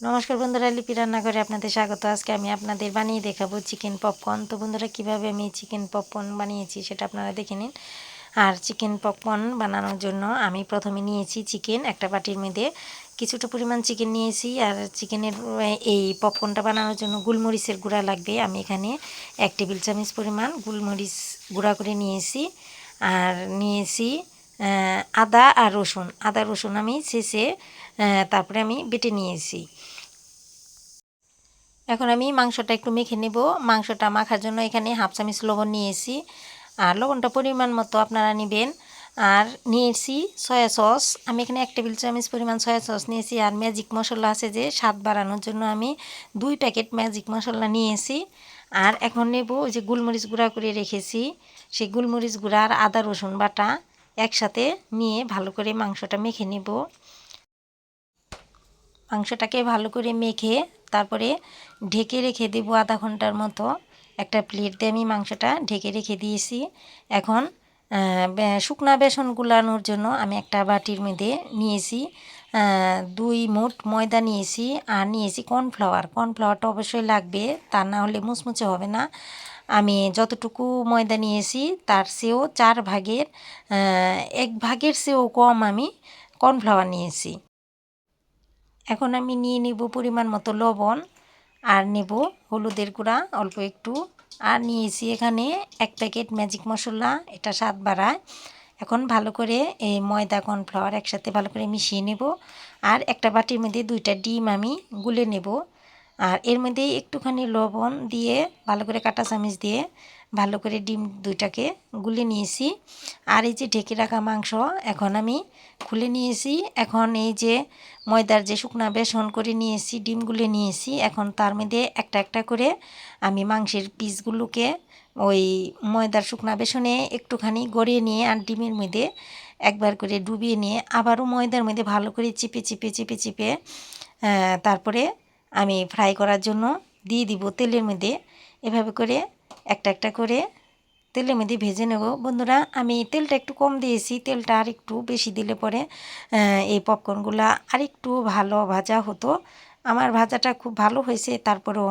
নমস্কার বন্ধুরা, লিপি রান্নাঘরে আপনাদের স্বাগত। আজকে আমি আপনাদের বানিয়ে দেখাবো চিকেন পপকর্ন। তো বন্ধুরা, কিভাবে আমি চিকেন পপকর্ন বানিয়েছি সেটা আপনারা দেখে নিন। আর চিকেন পপকর্ন বানানোর জন্য আমি প্রথমে নিয়েছি চিকেন, একটা বাটির মধ্যে কিছুটা পরিমাণ চিকেন নিয়েছি। আর চিকেনের এই পপকর্নটা বানানোর জন্য গোলমরিচের গুঁড়া লাগবে। আমি এখানে 1 টেবিল চামচ পরিমাণ গোলমরিচ গুঁড়া করে নিয়েছি। আর নিয়েছি আদা আর রসুন। আদা রসুন আমি ছেঁচে তারপরে আমি বেটে নিয়েছি। এখন আমি মাংসটা একটু মেখে নেব। মাংসটা মাখার জন্য এখানে 1/2 চামচ লবণ নিয়েছি। আর লবণটা পরিমাণ মতো আপনারা নেবেন। আর নিয়েছি সয়া সস। আমি এখানে 1 টেবিল চামচ পরিমাণ সয়া সস নিয়েছি। আর ম্যাজিক মশলা আছে যে স্বাদ বাড়ানোর জন্য আমি 2 প্যাকেট ম্যাজিক মশলা নিয়েছি। আর এখন নেব ওই যে গোলমরিচ গুঁড়া করে রেখেছি, সেই গোলমরিচ গুঁড়া আর আদা রসুন বাটা একসাথে নিয়ে ভালো করে মাংসটা মেখে নেব। মাংসটাকে ভালো করে মেখে তারপরে ঢেকে রেখে দেব আধা ঘন্টার মতো। একটা প্লেট দিয়ে আমি মাংসটা ঢেকে রেখে দিয়েছি। এখন শুকনা বেসন গুলানোর জন্য আমি একটা বাটির মধ্যে নিয়েছি 2 মুঠ ময়দা নিয়েছি। আর নিয়েছি কর্নফ্লাওয়ার। কর্নফ্লাওয়ারটা অবশ্যই লাগবে, তা না হলে মুচমুচে হবে না। আমি যতটুকু ময়দা নিয়েছি তার চেয়েও 4 ভাগের 1 ভাগের চেয়েও কম আমি কর্নফ্লাওয়ার নিয়েছি। এখন আমি নিয়ে নেব পরিমাণ মতো লবণ, আর নেব হলুদের গুঁড়া অল্প একটু, আর নিয়েছি এখানে 1 প্যাকেট ম্যাজিক মশলা, এটা স্বাদ বাড়ায়। এখন ভালো করে এই ময়দা কর্নফ্লাওয়ার একসাথে ভালো করে মিশিয়ে নেব। আর একটা বাটির মধ্যে 2টা ডিম আমি গুলে নেব। আর এর মধ্যে একটুখানি লবণ দিয়ে ভালো করে কাঁটা চামচ দিয়ে ভালো করে ডিম 2টাকে গুলে নিয়েছি। আর এই যে ঢেকে রাখা মাংস এখন আমি খুলে নিয়েছি। এখন এই যে ময়দার যে শুকনা বেসন করে নিয়েছি, ডিম গুলে নিয়েছি, এখন তার মধ্যে একটা একটা করে আমি মাংসের পিসগুলোকে ওই ময়দার শুকনা বেসনে একটুখানি গড়িয়ে নিয়ে আর ডিমের মধ্যে একবার করে ডুবিয়ে নিয়ে আবারও ময়দার মধ্যে ভালো করে চিপে চিপে চিপে চিপে তারপরে আমি ফ্রাই করার জন্য দিয়ে দিব তেলের মধ্যে। এভাবে করে একটা একটা করে তেলের মধ্যে ভেজে নেব। বন্ধুরা, আমি তেলটা একটু কম দিয়েছি, তেলটা আর একটু বেশি দিলে পরে এই পপকর্নগুলো আরেকটু ভালো ভাজা হতো। আমার ভাজাটা খুব ভালো হয়েছে, তারপরেও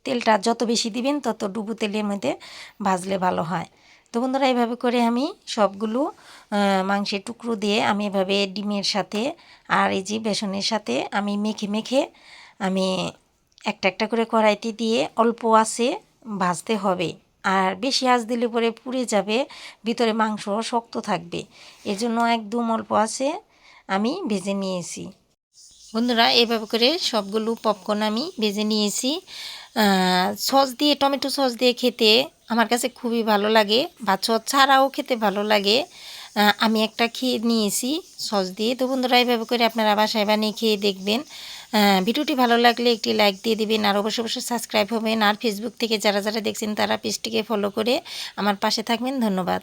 তেলটা যত বেশি দিবেন তত ডুবো তেলের মধ্যে ভাজলে ভালো হয়। তো বন্ধুরা, এইভাবে করে আমি সবগুলো মাংসের টুকরো দিয়ে আমি এভাবে ডিমের সাথে আর এই যে বেসনের সাথে আমি মেখে মেখে আমি একটা একটা করে কড়াইতে দিয়ে অল্প আঁচে ভাজতে হবে। আর বেশি আঁচ দিলে পরে পুড়ে যাবে, ভিতরে মাংস শক্ত থাকবে। এর জন্য একদম অল্প আঁচে আমি ভেজে নিয়েছি। বন্ধুরা, এভাবে করে সবগুলো পপকর্ন আমি ভেজে নিয়েছি। সস দিয়ে, টমেটো সস দিয়ে খেতে আমার কাছে খুবই ভালো লাগে, বা সস ছাড়াও খেতে ভালো লাগে। আমি একটা খেয়ে নিয়েছি সস দিয়ে। তো বন্ধুরা, এভাবে করে আপনারা বাসায় বানিয়ে খেয়ে দেখবেন। ভিডিওটি ভালো লাগলে একটি লাইক দিয়ে দিবেন, আর অবশ্যই অবশ্যই সাবস্ক্রাইব হবেন। আর ফেসবুক থেকে যারা যারা দেখছেন তারা পেজটিকে ফলো করে আমার পাশে থাকবেন। ধন্যবাদ।